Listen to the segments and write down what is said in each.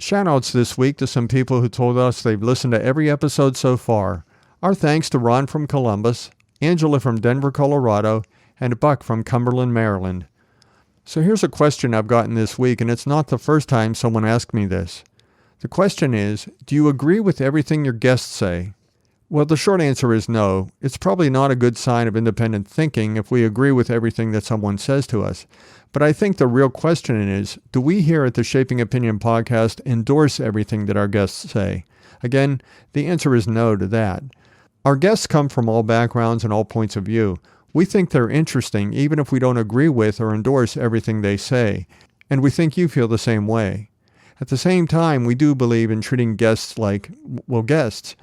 Shoutouts this week to some people who told us they've listened to every episode so far. Our thanks to Ron from Columbus, Angela from Denver, Colorado, and Buck from Cumberland, Maryland. So here's a question I've gotten this week, and it's not the first time someone asked me this. The question is, do you agree with everything your guests say? Well, the short answer is no. It's probably not a good sign of independent thinking if we agree with everything that someone says to us. But I think the real question is, do we here at the Shaping Opinion podcast endorse everything that our guests say? Again, the answer is no to that. Our guests come from all backgrounds and all points of view. We think they're interesting even if we don't agree with or endorse everything they say. And we think you feel the same way. At the same time, we do believe in treating guests like, guests.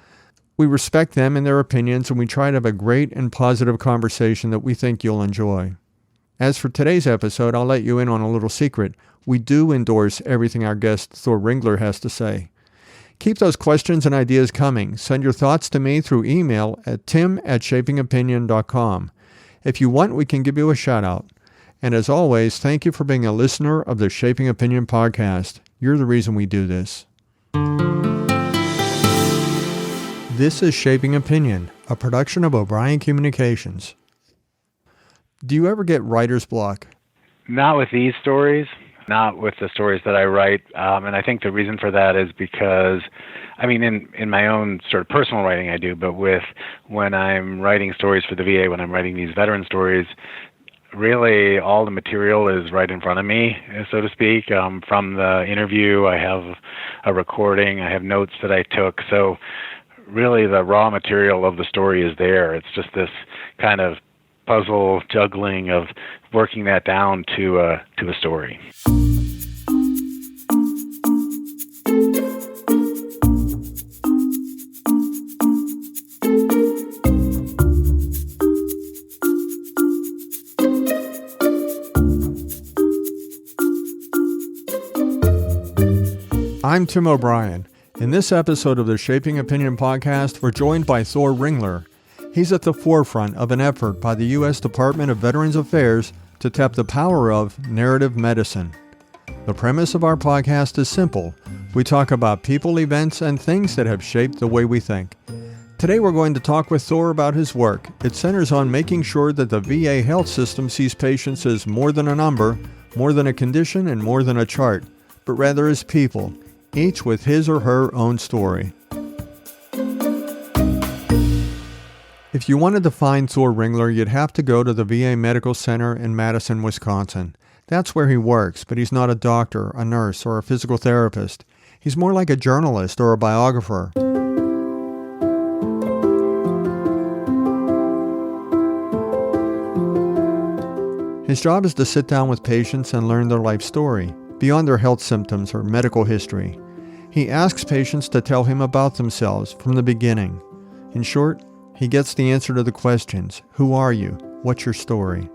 We respect them and their opinions, and we try to have a great and positive conversation that we think you'll enjoy. As for today's episode, I'll let you in on a little secret. We do endorse everything our guest Thor Ringler has to say. Keep those questions and ideas coming. Send your thoughts to me through email at tim@shapingopinion.com. If you want, we can give you a shout out. And as always, thank you for being a listener of the Shaping Opinion podcast. You're the reason we do this. This is Shaping Opinion, a production of O'Brien Communications. Do you ever get writer's block? Not with these stories, not with the stories that I write. And I think the reason for that is because, in my own sort of personal writing I do, but when I'm writing stories for the VA, when I'm writing these veteran stories, really all the material is right in front of me, so to speak. From the interview, I have a recording, I have notes that I took. So really the raw material of the story is there. It's just this kind of puzzle juggling of working that down to a story. I'm Tim O'Brien. In this episode of the Shaping Opinion podcast, we're joined by Thor Ringler. He's at the forefront of an effort by the U.S. Department of Veterans Affairs to tap the power of narrative medicine. The premise of our podcast is simple. We talk about people, events, and things that have shaped the way we think. Today we're going to talk with Thor about his work. It centers on making sure that the VA health system sees patients as more than a number, more than a condition, and more than a chart, but rather as people, each with his or her own story. If you wanted to find Thor Ringler, you'd have to go to the VA Medical Center in Madison, Wisconsin. That's where he works, but he's not a doctor, a nurse, or a physical therapist. He's more like a journalist or a biographer. His job is to sit down with patients and learn their life story, beyond their health symptoms or medical history. He asks patients to tell him about themselves from the beginning. In short, he gets the answer to the questions. Who are you? What's your story?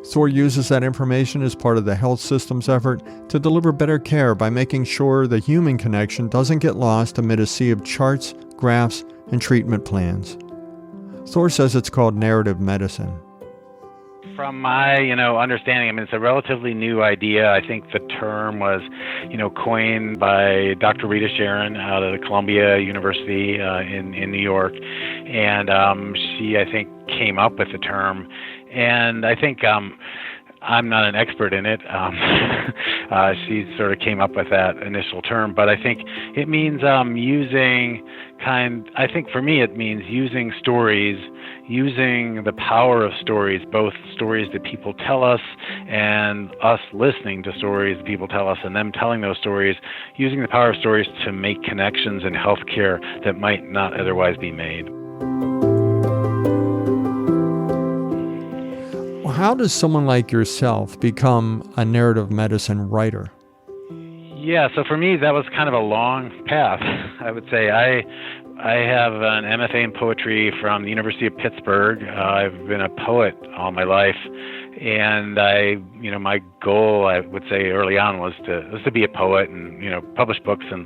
Thor uses that information as part of the health system's effort to deliver better care by making sure the human connection doesn't get lost amid a sea of charts, graphs, and treatment plans. Thor says it's called narrative medicine. From my, understanding, it's a relatively new idea. I think the term was, coined by Dr. Rita Sharon out of Columbia University in New York. And she, I think, came up with the term. And I think I'm not an expert in it. She sort of came up with that initial term. But I think it means for me it means using stories, using the power of stories, both stories that people tell us and us listening to stories that people tell us and them telling those stories, using the power of stories to make connections in healthcare that might not otherwise be made. Well, how does someone like yourself become a narrative medicine writer? Yeah, so for me, that was kind of a long path, I would say. I have an MFA in poetry from the University of Pittsburgh. I've been a poet all my life, and my goal, I would say early on, was to be a poet and publish books and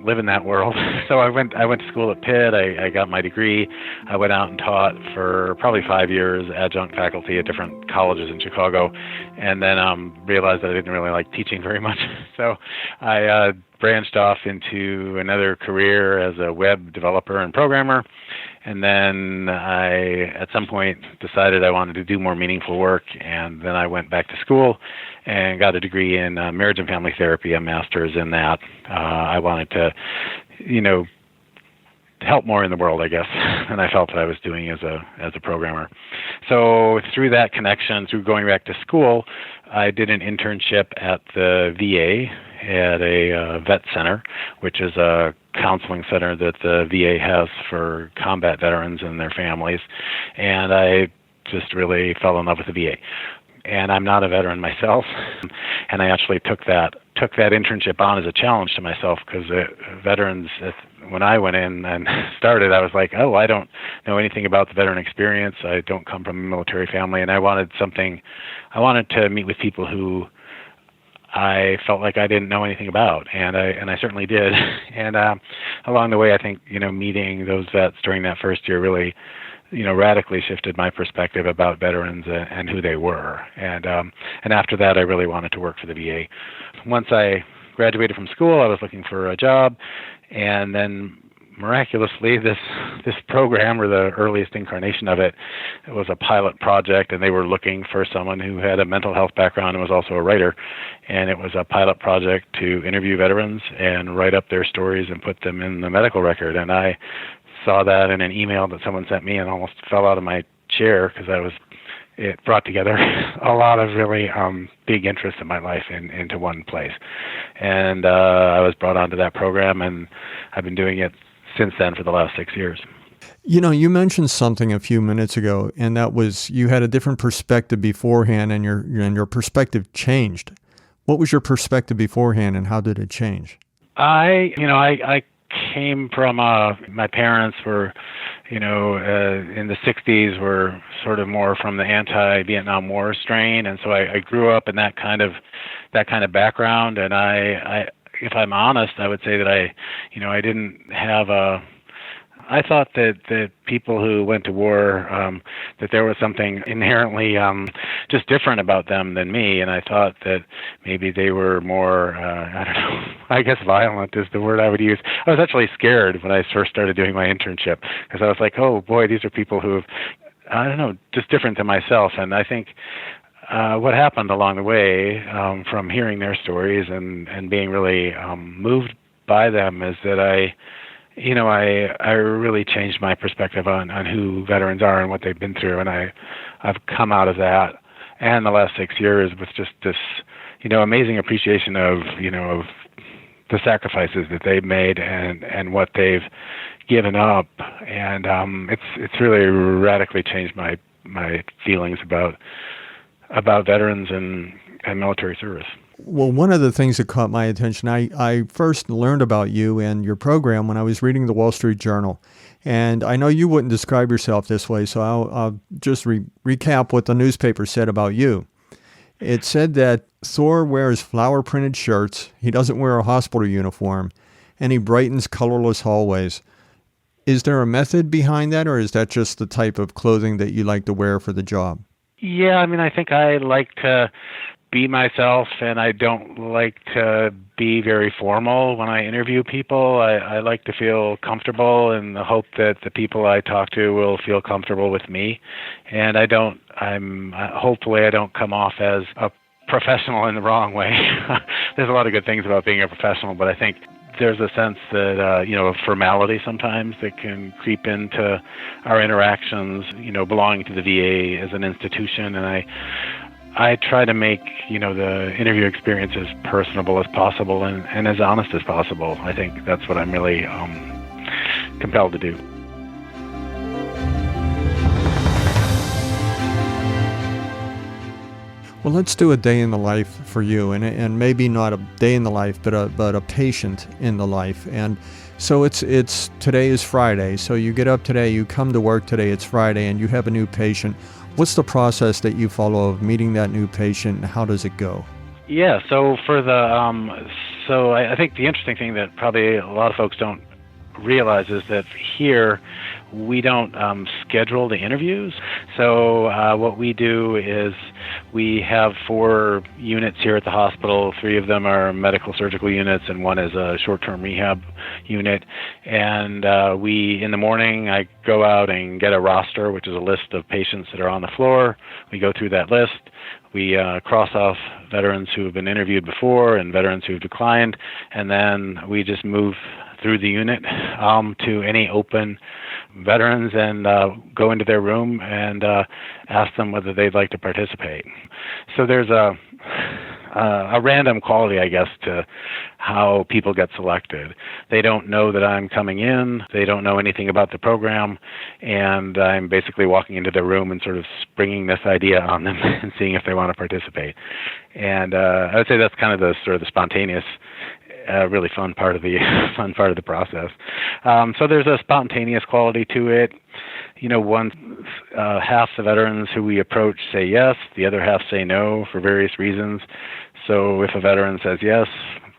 live in that world. So I went to school at Pitt. I got my degree. I went out and taught for probably 5 years, adjunct faculty at different colleges in Chicago, and then realized that I didn't really like teaching very much. So I branched off into another career as a web developer and programmer. And then I, at some point, decided I wanted to do more meaningful work. And then I went back to school and got a degree in marriage and family therapy, a master's in that. I wanted to, help more in the world, I guess, than I felt that I was doing as a programmer. So through that connection, through going back to school, I did an internship at the VA at a vet center, which is a counseling center that the VA has for combat veterans and their families. And I just really fell in love with the VA. And I'm not a veteran myself, and I actually took that internship on as a challenge to myself, because veterans, when I went in and started, I was like, oh, I don't know anything about the veteran experience. I don't come from a military family, and I wanted to meet with people who I felt like I didn't know anything about, and I certainly did. And along the way, I think meeting those vets during that first year really radically shifted my perspective about veterans and who they were. And after that, I really wanted to work for the VA. Once I graduated from school, I was looking for a job, and then miraculously, this program, or the earliest incarnation of it, was a pilot project, and they were looking for someone who had a mental health background and was also a writer. And it was a pilot project to interview veterans and write up their stories and put them in the medical record. And I saw that in an email that someone sent me and almost fell out of my chair, because it brought together a lot of really big interests in my life into one place. And I was brought onto that program, and I've been doing it since then for the last 6 years. You mentioned something a few minutes ago, and that was you had a different perspective beforehand, and your perspective changed. What was your perspective beforehand, and how did it change? I came from my parents were in the 60s, were sort of more from the anti-Vietnam War strain, and so I grew up in that kind of background. And I if I'm honest, I would say that I didn't have I thought that people who went to war, that there was something inherently just different about them than me, and I thought that maybe they were more, I guess violent is the word I would use. I was actually scared when I first started doing my internship, because I was like, oh boy, these are people who have, just different than myself. And I think what happened along the way, from hearing their stories and being really moved by them, is that I really changed my perspective on who veterans are and what they've been through. And I've come out of that, and the last 6 years, with just this, amazing appreciation of the sacrifices that they've made and what they've given up. And it's really radically changed my feelings about veterans and military service. Well, one of the things that caught my attention, I first learned about you and your program when I was reading the Wall Street Journal. And I know you wouldn't describe yourself this way, so I'll just recap what the newspaper said about you. It said that Thor wears flower-printed shirts, he doesn't wear a hospital uniform, and he brightens colorless hallways. Is there a method behind that, or is that just the type of clothing that you like to wear for the job? Yeah, I think I like to be myself, and I don't like to be very formal when I interview people. I like to feel comfortable, in the hope that the people I talk to will feel comfortable with me. And hopefully I don't come off as a professional in the wrong way. There's a lot of good things about being a professional, but I think there's a sense that, formality sometimes that can creep into our interactions, belonging to the VA as an institution. And I try to make, the interview experience as personable as possible and as honest as possible. I think that's what I'm really compelled to do. Well, let's do a day in the life for you, and maybe not a day in the life, but a patient in the life. And so it's today is Friday. So you get up today, you come to work today, it's Friday, and you have a new patient. What's the process that you follow of meeting that new patient, and how does it go? Yeah, so for I think the interesting thing that probably a lot of folks don't realize is that here we don't schedule the interviews. So what we do is we have 4 units here at the hospital. 3 of them are medical surgical units, and 1 is a short-term rehab unit. And in the morning, I go out and get a roster, which is a list of patients that are on the floor. We go through that list. We cross off veterans who have been interviewed before and veterans who have declined, and then we just move through the unit to any open veterans and go into their room and ask them whether they'd like to participate. So there's a random quality, I guess, to how people get selected. They don't know that I'm coming in. They don't know anything about the program, and I'm basically walking into their room and sort of springing this idea on them and seeing if they want to participate. And I would say that's kind of the sort of the spontaneous, really fun part of the process. So there's a spontaneous quality to it. Half the veterans who we approach say yes, the other half say no for various reasons. So if a veteran says yes,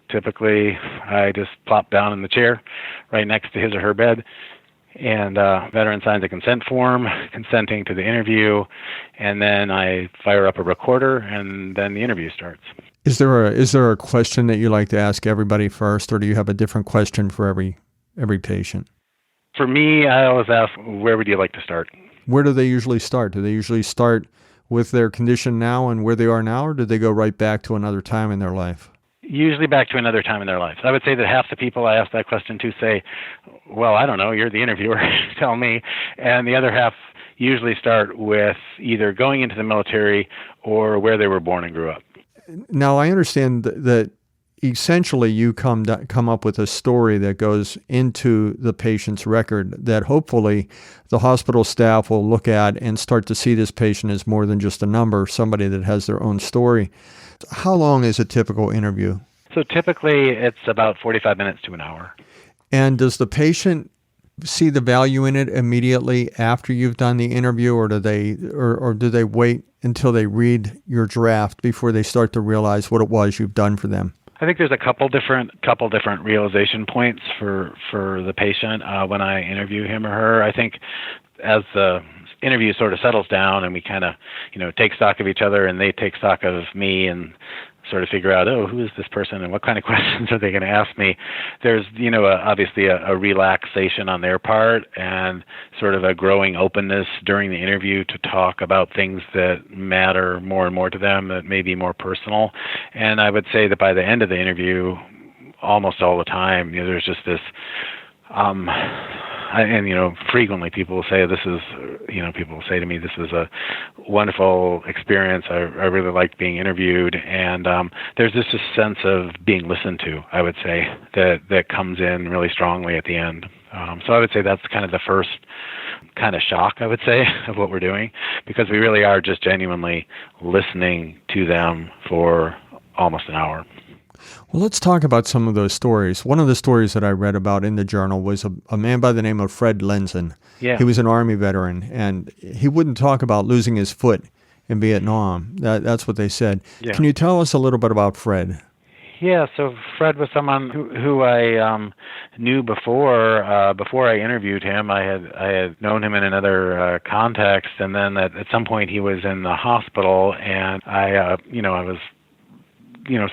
typically I just plop down in the chair right next to his or her bed, and veteran signs a consent form consenting to the interview, and then I fire up a recorder, and then the interview starts. Is there a question that you like to ask everybody first, or do you have a different question for every patient? For me, I always ask, where would you like to start? Where do they usually start? Do they usually start with their condition now and where they are now, or do they go right back to another time in their life? Usually back to another time in their life. I would say that half the people I ask that question to say, well, I don't know, you're the interviewer, tell me. And the other half usually start with either going into the military or where they were born and grew up. Now, I understand that essentially you come up with a story that goes into the patient's record that hopefully the hospital staff will look at and start to see this patient as more than just a number, somebody that has their own story. How long is a typical interview? So typically it's about 45 minutes to an hour. And does the patient see the value in it immediately after you've done the interview, or do they wait until they read your draft before they start to realize what it was you've done for them? I think there's a couple different realization points for the patient when I interview him or her. I think as the interview sort of settles down and we kind of, take stock of each other and they take stock of me and sort of figure out, who is this person and what kind of questions are they going to ask me? There's, obviously a relaxation on their part and sort of a growing openness during the interview to talk about things that matter more and more to them, that may be more personal. And I would say that by the end of the interview, almost all the time, there's just this, frequently people say people say to me, this is a wonderful experience. I really liked being interviewed. And there's just a sense of being listened to, I would say, that comes in really strongly at the end. So I would say that's kind of the first kind of shock, I would say, of what we're doing, because we really are just genuinely listening to them for almost an hour. Well, let's talk about some of those stories. One of the stories that I read about in the journal was a man by the name of Fred Lenzen. Yeah. He was an Army veteran, and he wouldn't talk about losing his foot in Vietnam. That's what they said. Yeah. Can you tell us a little bit about Fred? Yeah, so Fred was someone who I knew before I interviewed him. I had known him in another context, and then at some point he was in the hospital, and I was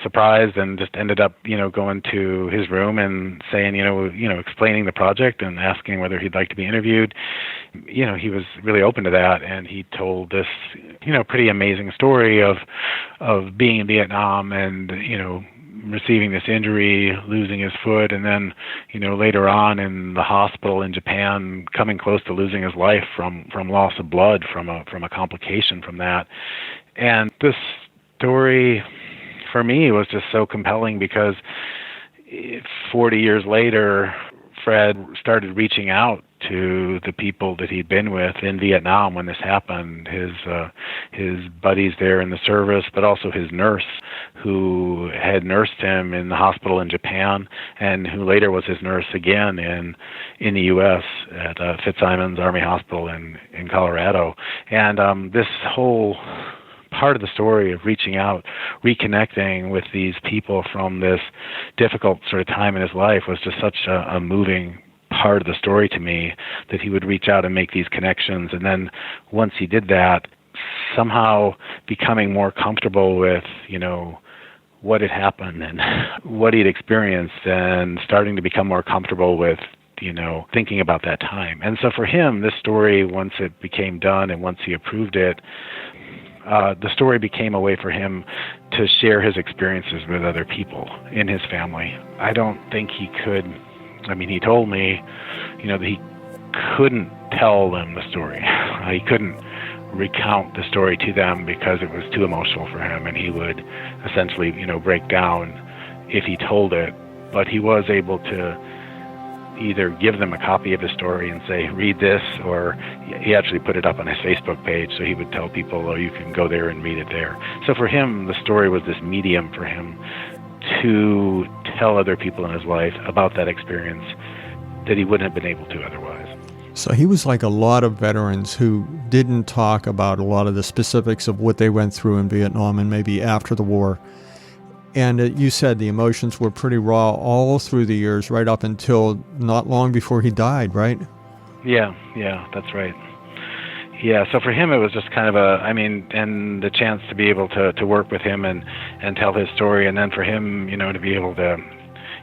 surprised and just ended up, going to his room and saying, explaining the project and asking whether he'd like to be interviewed. He was really open to that, and he told this, pretty amazing story of being in Vietnam and, receiving this injury, losing his foot, and then, later on in the hospital in Japan, coming close to losing his life from loss of blood from a complication from that. And this story, for me, was just so compelling because 40 years later, Fred started reaching out to the people that he'd been with in Vietnam when this happened, his buddies there in the service, but also his nurse who had nursed him in the hospital in Japan and who later was his nurse again in the U.S. at Fitzsimons Army Hospital in Colorado. And this whole part of the story of reaching out, reconnecting with these people from this difficult sort of time in his life was just such a moving part of the story to me, that he would reach out and make these connections. And then once he did that, somehow becoming more comfortable with, what had happened and what he'd experienced, and starting to become more comfortable with, thinking about that time. And so for him, this story, once it became done and once he approved it, the story became a way for him to share his experiences with other people in his family. I don't think he could, he told me, that he couldn't tell them the story. He couldn't recount the story to them because it was too emotional for him, and he would essentially, break down if he told it. But he was able to either give them a copy of his story and say, read this, or he actually put it up on his Facebook page, so he would tell people, oh, you can go there and read it there. So for him, the story was this medium for him to tell other people in his life about that experience that he wouldn't have been able to otherwise. So he was like a lot of veterans who didn't talk about a lot of the specifics of what they went through in Vietnam and maybe after the war. And you said the emotions were pretty raw all through the years, right up until not long before he died, right? Yeah, that's right. Yeah, so for him it was just kind of and the chance to be able to work with him and tell his story, and then for him, to be able to,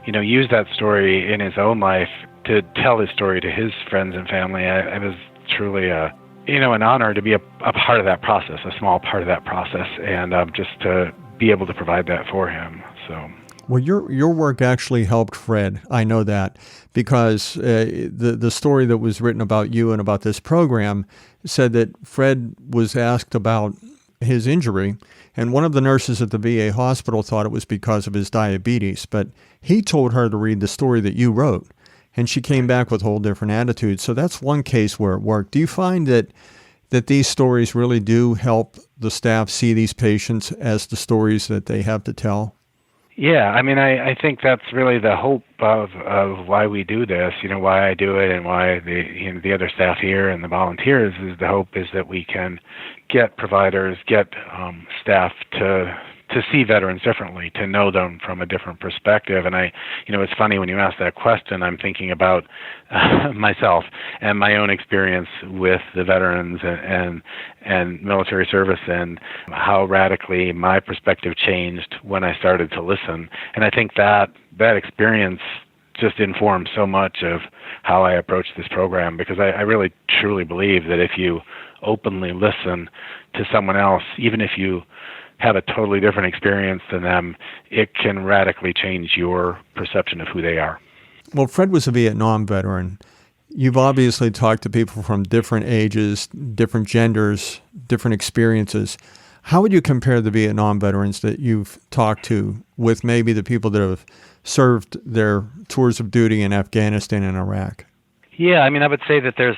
use that story in his own life to tell his story to his friends and family. It was truly an honor to be a part of that process, a small part of that process, and just to be able to provide that for him. So, well, your work actually helped Fred. I know that because the story that was written about you and about this program said that Fred was asked about his injury, and one of the nurses at the VA hospital thought it was because of his diabetes, but he told her to read the story that you wrote, and she came back with a whole different attitude. So that's one case where it worked. Do you find that these stories really do help the staff see these patients as the stories that they have to tell? Yeah, I think that's really the hope of why we do this, why I do it, and why the other staff here and the volunteers, is the hope is that we can get providers, get staff to see veterans differently, to know them from a different perspective. And it's funny when you ask that question, I'm thinking about myself and my own experience with the veterans and military service, and how radically my perspective changed when I started to listen. And I think that experience just informs so much of how I approach this program, because I really truly believe that if you openly listen to someone else, even if you have a totally different experience than them, it can radically change your perception of who they are. Well, Fred was a Vietnam veteran. You've obviously talked to people from different ages, different genders, different experiences. How would you compare the Vietnam veterans that you've talked to with maybe the people that have served their tours of duty in Afghanistan and Iraq? Yeah, I would say that there's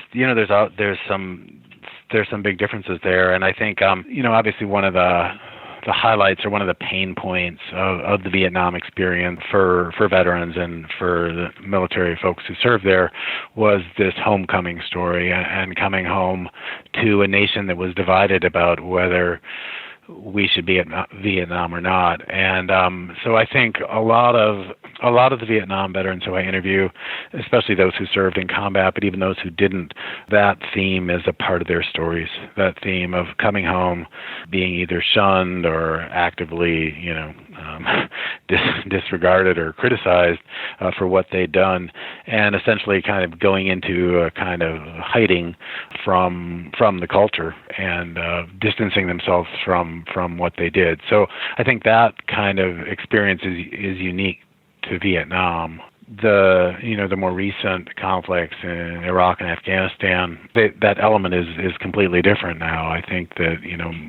some big differences there, and I think obviously one of the highlights, or one of the pain points of the Vietnam experience for veterans and for the military folks who served there, was this homecoming story, and coming home to a nation that was divided about whether we should be at Vietnam or not. And so I think a lot of the Vietnam veterans who I interview, especially those who served in combat, but even those who didn't, that theme is a part of their stories. That theme of coming home, being either shunned or actively, disregarded or criticized for what they'd done, and essentially kind of going into a kind of hiding from the culture, and distancing themselves from what they did. So I think that kind of experience is unique to Vietnam. The more recent conflicts in Iraq and Afghanistan, that element is completely different now. I think that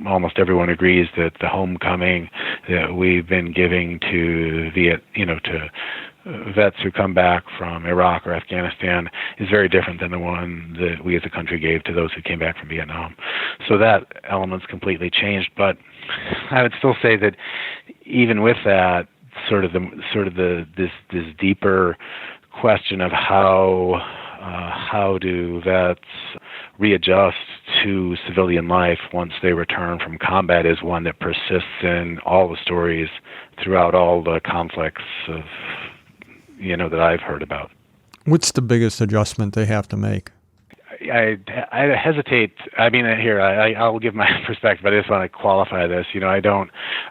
almost everyone agrees that the homecoming that we've been giving to vets who come back from Iraq or Afghanistan is very different than the one that we as a country gave to those who came back from Vietnam. So that element's completely changed. But I would still say that even with that, this deeper question of how do vets readjust to civilian life once they return from combat is one that persists in all the stories throughout all the conflicts of that I've heard about. What's the biggest adjustment they have to make? I hesitate. I mean, I'll give my perspective, but I just want to qualify this.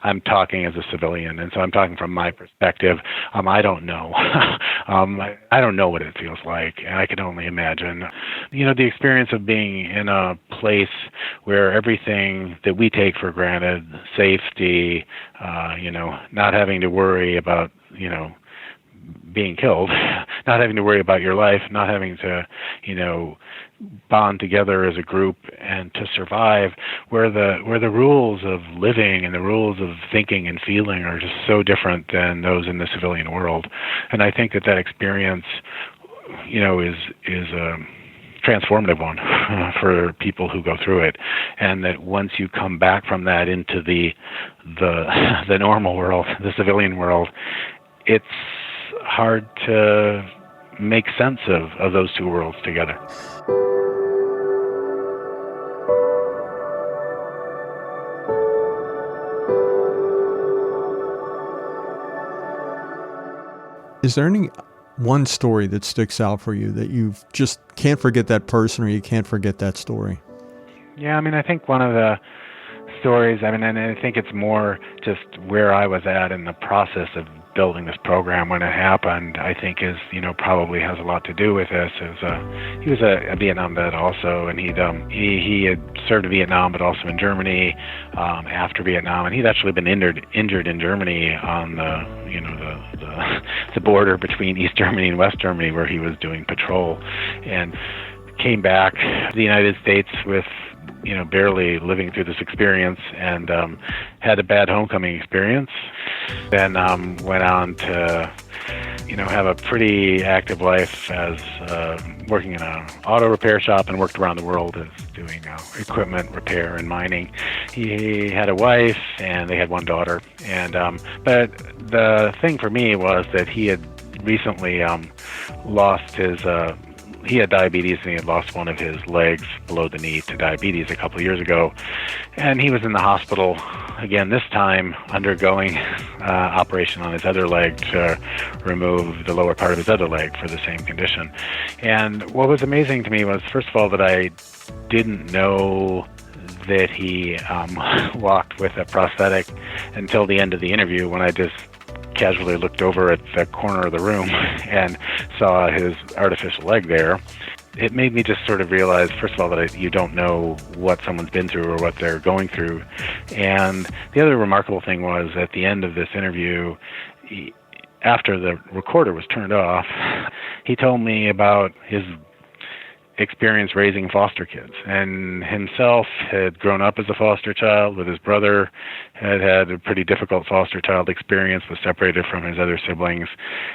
I'm talking as a civilian, and so I'm talking from my perspective. I don't know. I don't know what it feels like, and I can only imagine. The experience of being in a place where everything that we take for granted, safety, not having to worry about, being killed, not having to worry about your life, not having to, bond together as a group and to survive, where the rules of living and the rules of thinking and feeling are just so different than those in the civilian world. And I think that experience, is a transformative one for people who go through it, and that once you come back from that into the normal world, the civilian world, it's hard to make sense of those two worlds together. Is there any one story that sticks out for you that you just can't forget that person or you can't forget that story? Yeah, I think one of the stories, and I think it's more just where I was at in the process of building this program when it happened, I think probably has a lot to do with this. He was a Vietnam vet also, and he had served in Vietnam, but also in Germany after Vietnam, and he'd actually been injured in Germany on the border between East Germany and West Germany, where he was doing patrol, and came back to the United States with barely living through this experience, and had a bad homecoming experience. Then went on to have a pretty active life as working in an auto repair shop, and worked around the world as doing equipment repair and mining. He had a wife, and they had one daughter. And but the thing for me was that he had recently lost his he had diabetes, and he had lost one of his legs below the knee to diabetes a couple of years ago. And he was in the hospital again, this time undergoing operation on his other leg to remove the lower part of his other leg for the same condition. And what was amazing to me was, first of all, that I didn't know that he walked with a prosthetic until the end of the interview, when I just casually looked over at the corner of the room and saw his artificial leg there. It made me just sort of realize, first of all, that you don't know what someone's been through or what they're going through. And the other remarkable thing was, at the end of this interview, after the recorder was turned off, he told me about his experience raising foster kids, and himself had grown up as a foster child with his brother, had a pretty difficult foster child experience, was separated from his other siblings,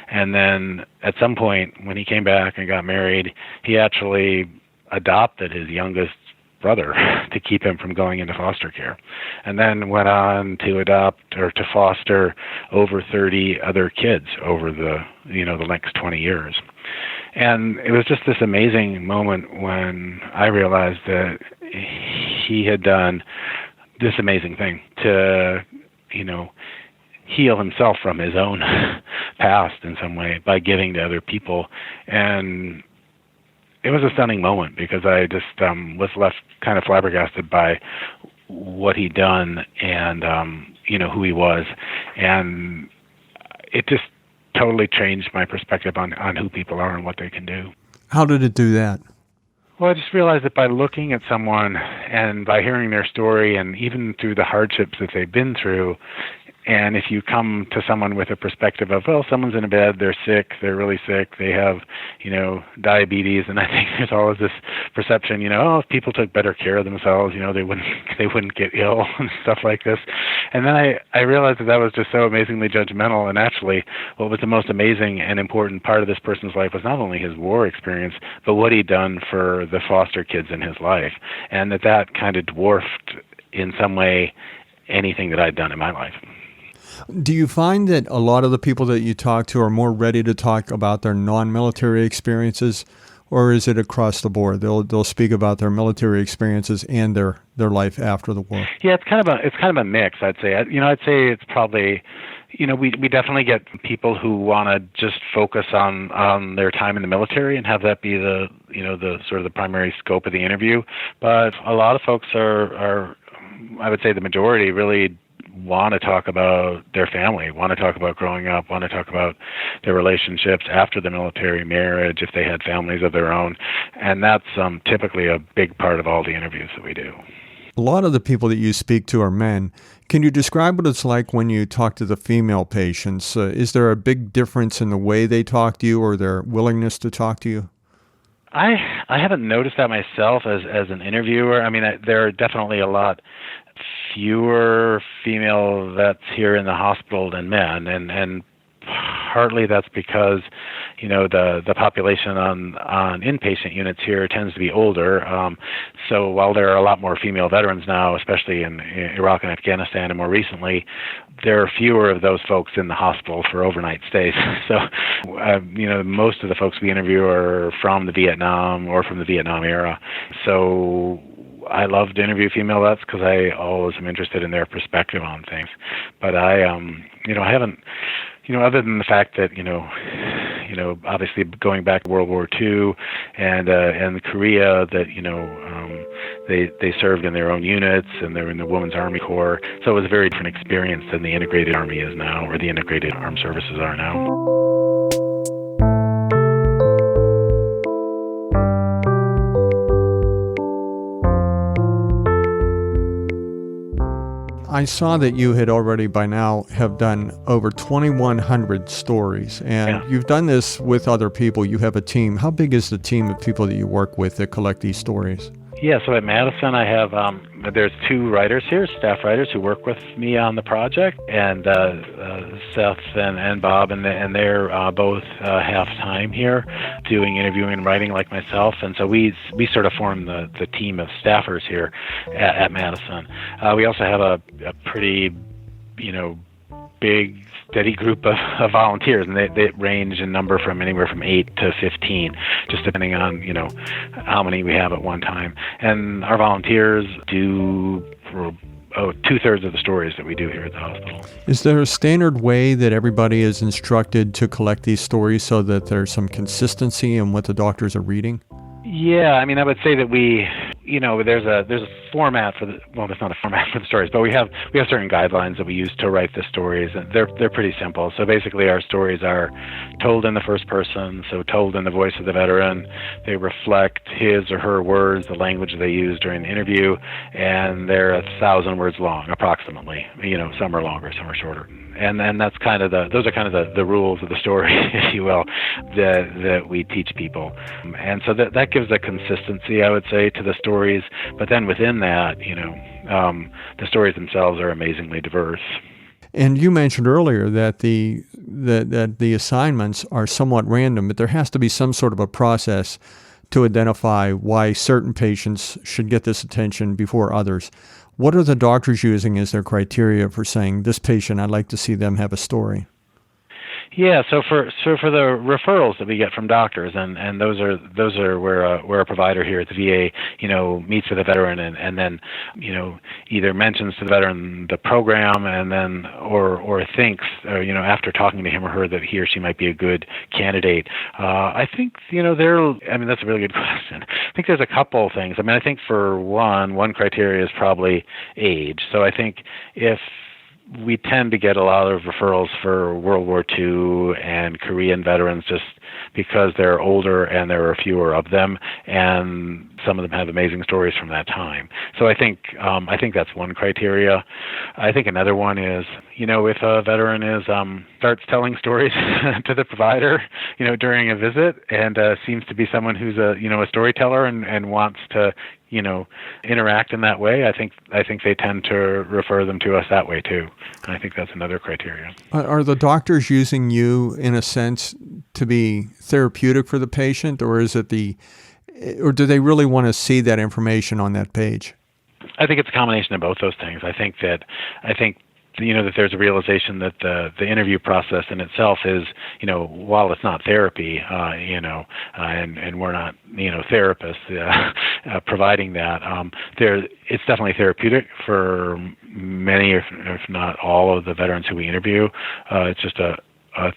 and then at some point when he came back and got married, he actually adopted his youngest brother to keep him from going into foster care, and then went on to adopt or to foster over 30 other kids over the next 20 years. And it was just this amazing moment when I realized that he had done this amazing thing to, heal himself from his own past in some way by giving to other people. And it was a stunning moment, because I just was left kind of flabbergasted by what he'd done and, who he was. And it just totally changed my perspective on who people are and what they can do. How did it do that? Well, I just realized that by looking at someone and by hearing their story, and even through the hardships that they've been through, and if you come to someone with a perspective of, well, someone's in a bed, they're sick, they're really sick, they have, diabetes, and I think there's always this perception, if people took better care of themselves, they wouldn't get ill and stuff like this. And then I realized that was just so amazingly judgmental, and actually what was the most amazing and important part of this person's life was not only his war experience, but what he'd done for the foster kids in his life, and that kind of dwarfed in some way anything that I'd done in my life. Do you find that a lot of the people that you talk to are more ready to talk about their non-military experiences, or is it across the board? They'll speak about their military experiences and their life after the war? Yeah, it's kind of a mix, I'd say. I'd say it's probably We definitely get people who want to just focus on their time in the military and have that be the sort of the primary scope of the interview. But a lot of folks are I would say the majority really want to talk about their family, want to talk about growing up, want to talk about their relationships after the military, marriage, if they had families of their own. And that's typically a big part of all the interviews that we do. A lot of the people that you speak to are men. Can you describe what it's like when you talk to the female patients? Is there a big difference in the way they talk to you or their willingness to talk to you? I haven't noticed that myself as an interviewer. I mean, there are definitely a lot fewer female vets here in the hospital than men, and partly that's because the population on inpatient units here tends to be older. So while there are a lot more female veterans now, especially in Iraq and Afghanistan, and more recently, there are fewer of those folks in the hospital for overnight stays. So most of the folks we interview are from the Vietnam or from the Vietnam era. So I love to interview female vets because I always am interested in their perspective on things. But I haven't, other than the fact that, obviously going back to World War II and Korea, that, they served in their own units and they're in the Women's Army Corps. So it was a very different experience than the integrated Army is now, or the integrated armed services are now. I saw that you had already by now have done over 2,100 stories, and You've done this with other people. You have a team. How big is the team of people that you work with that collect these stories? Yeah, so at Madison, I have there's 2 writers here, staff writers who work with me on the project, and Seth and Bob, and they're both half-time here, doing interviewing and writing like myself, and so we sort of form the team of staffers here at Madison. We also have a pretty, big, steady group of volunteers, and they range in number from anywhere from 8 to 15, just depending on, how many we have at one time. And our volunteers do 2/3 of the stories that we do here at the hospital. Is there a standard way that everybody is instructed to collect these stories so that there's some consistency in what the doctors are reading? Yeah, I mean, I would say that there's a format for there's not a format for the stories, but we have certain guidelines that we use to write the stories, and they're pretty simple. So basically, our stories are told in the first person, so told in the voice of the veteran. They reflect his or her words, the language they use during the interview, and they're 1,000 words long, approximately. Some are longer, some are shorter. And that's those are kind of the rules of the story, if you will, that we teach people. And so that gives a consistency, I would say, to the stories. But then within that, the stories themselves are amazingly diverse. And you mentioned earlier that the assignments are somewhat random, but there has to be some sort of a process to identify why certain patients should get this attention before others. What are the doctors using as their criteria for saying, this patient, I'd like to see them have a story? Yeah, so for the referrals that we get from doctors, and those are where a provider here at the VA, meets with a veteran and then, either mentions to the veteran the program and then or thinks, after talking to him or her that he or she might be a good candidate. I think, that's a really good question. I think there's a couple things. I mean, I think for one criteria is probably age. So I think if we tend to get a lot of referrals for World War II and Korean veterans just because they're older and there are fewer of them, and some of them have amazing stories from that time. So I think that's one criteria. I think another one is, if a veteran starts telling stories to the provider, during a visit, and seems to be someone who's a storyteller and wants to interact in that way, I think they tend to refer them to us that way too. And I think that's another criteria. Are the doctors using you in a sense to be therapeutic for the patient, or is it or do they really want to see that information on that page? I think it's a combination of both those things. I think that there's a realization that the interview process in itself is, while it's not therapy, and we're not, therapists, providing that. It's definitely therapeutic for many, if not all, of the veterans who we interview. It's just a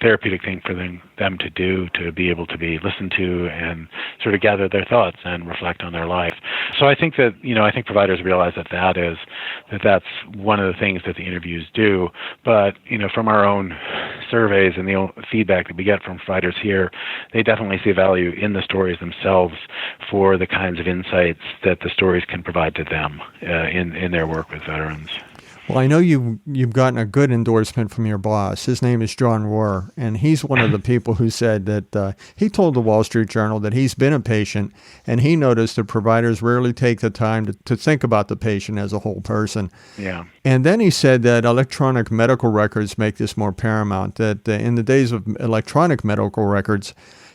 therapeutic thing for them to do, to be able to be listened to and sort of gather their thoughts and reflect on their life. So I think that, I think providers realize that's one of the things that the interviews do. But, from our own surveys and the feedback that we get from providers here, they definitely see value in the stories themselves for the kinds of insights that the stories can provide to them in their work with veterans. Well, I know you've gotten a good endorsement from your boss. His name is John Rohr, and he's one of the people who said that he told the Wall Street Journal that he's been a patient, and he noticed that providers rarely take the time to think about the patient as a whole person. Yeah. And then he said that electronic medical records make this more paramount, that in the days of electronic medical records,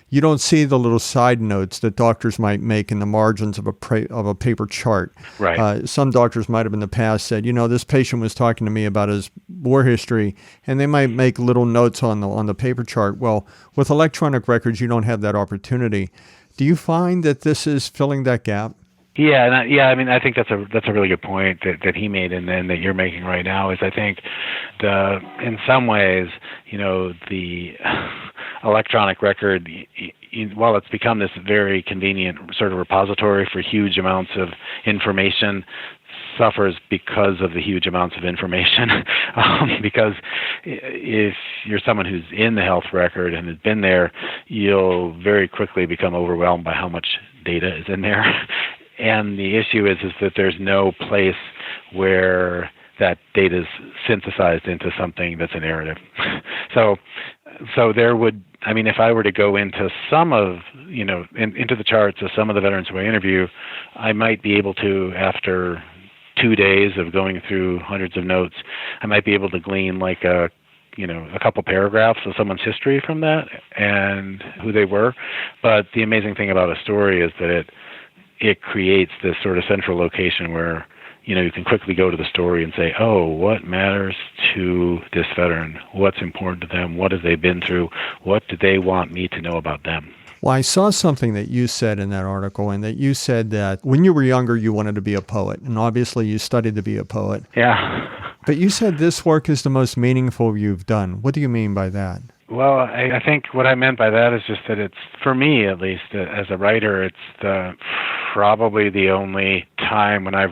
you don't see the little side notes that doctors might make in the margins of a paper chart. Right. Some doctors might have in the past said, this patient was talking to me about his war history, and they might make little notes on the paper chart. Well, with electronic records, you don't have that opportunity. Do you find that this is filling that gap? Yeah, I think that's a really good point that he made, and then that you're making right now. Is I think in some ways, the electronic record, while it's become this very convenient sort of repository for huge amounts of information, suffers because of the huge amounts of information. Because if you're someone who's in the health record and has been there, you'll very quickly become overwhelmed by how much data is in there. And the issue is that there's no place where that data is synthesized into something that's a narrative. So there would, if I were to go into some of, into the charts of some of the veterans who I interview, I might be able to, after 2 days of going through hundreds of notes, I might be able to glean like a couple paragraphs of someone's history from that and who they were. But the amazing thing about a story is that it creates this sort of central location where, you can quickly go to the story and say, oh, what matters to this veteran? What's important to them? What have they been through? What do they want me to know about them? Well, I saw something that you said in that article, and that you said that when you were younger, you wanted to be a poet, and obviously you studied to be a poet. Yeah. But you said this work is the most meaningful you've done. What do you mean by that? Well, I think what I meant by that is just that it's, for me at least, as a writer, it's probably the only time when I've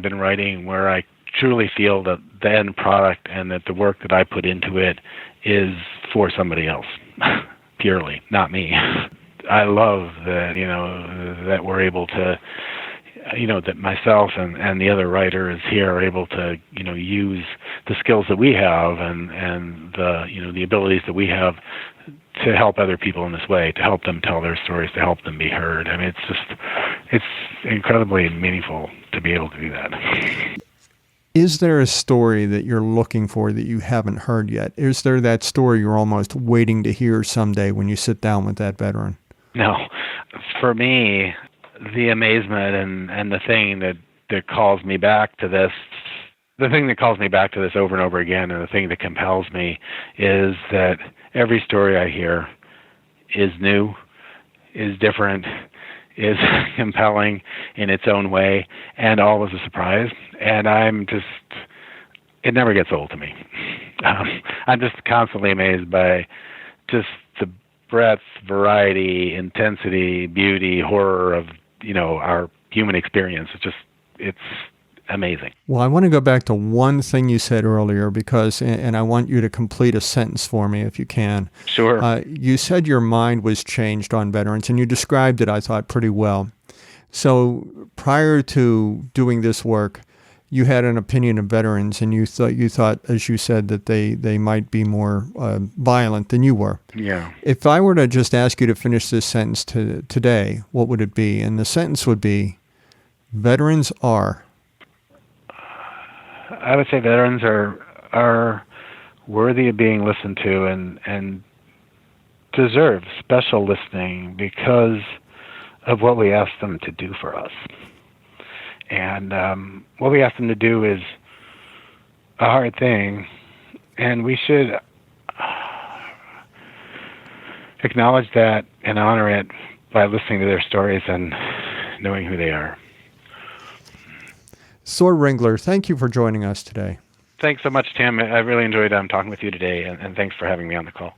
been writing where I truly feel that the end product and that the work that I put into it is for somebody else, purely, not me. I love that, that we're able to, that myself and the other writers here are able to, use the skills that we have and the, the abilities that we have to help other people in this way, to help them tell their stories, to help them be heard. It's incredibly meaningful to be able to do that. Is there a story that you're looking for that you haven't heard yet? Is there that story you're almost waiting to hear someday when you sit down with that veteran? No. For me, the amazement and the thing that calls me back to this, the thing that calls me back to this over and over again, and the thing that compels me, is that every story I hear is new, is different, is compelling in its own way, and always a surprise. And it never gets old to me. I'm just constantly amazed by just the breadth, variety, intensity, beauty, horror of, our human experience. It's amazing. Well, I want to go back to one thing you said earlier and I want you to complete a sentence for me if you can. Sure. You said your mind was changed on veterans, and you described it, I thought, pretty well. So prior to doing this work, you had an opinion of veterans, and you thought, as you said, that they might be more violent than you were. Yeah. If I were to just ask you to finish this sentence today, what would it be? And the sentence would be, veterans are... I would say veterans are worthy of being listened to and deserve special listening because of what we ask them to do for us. And what we ask them to do is a hard thing, and we should acknowledge that and honor it by listening to their stories and knowing who they are. Sword Wrangler, thank you for joining us today. Thanks so much, Tim. I really enjoyed talking with you today, and thanks for having me on the call.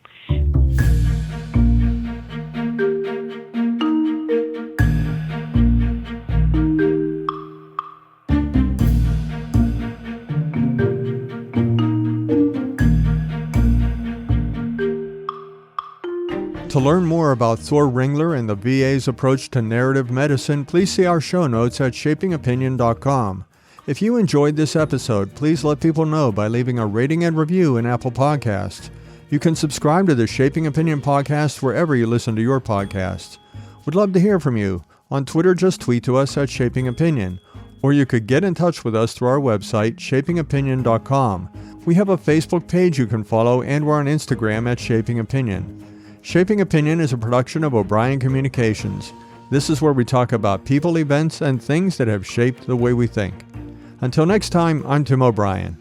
To learn more about Thor Ringler and the VA's approach to narrative medicine, please see our show notes at shapingopinion.com. If you enjoyed this episode, please let people know by leaving a rating and review in Apple Podcasts. You can subscribe to the Shaping Opinion podcast wherever you listen to your podcasts. We'd love to hear from you. On Twitter, just tweet to us at Shaping Opinion, or you could get in touch with us through our website, shapingopinion.com. We have a Facebook page you can follow, and we're on Instagram at Shaping Opinion. Shaping Opinion is a production of O'Brien Communications. This is where we talk about people, events, and things that have shaped the way we think. Until next time, I'm Tim O'Brien.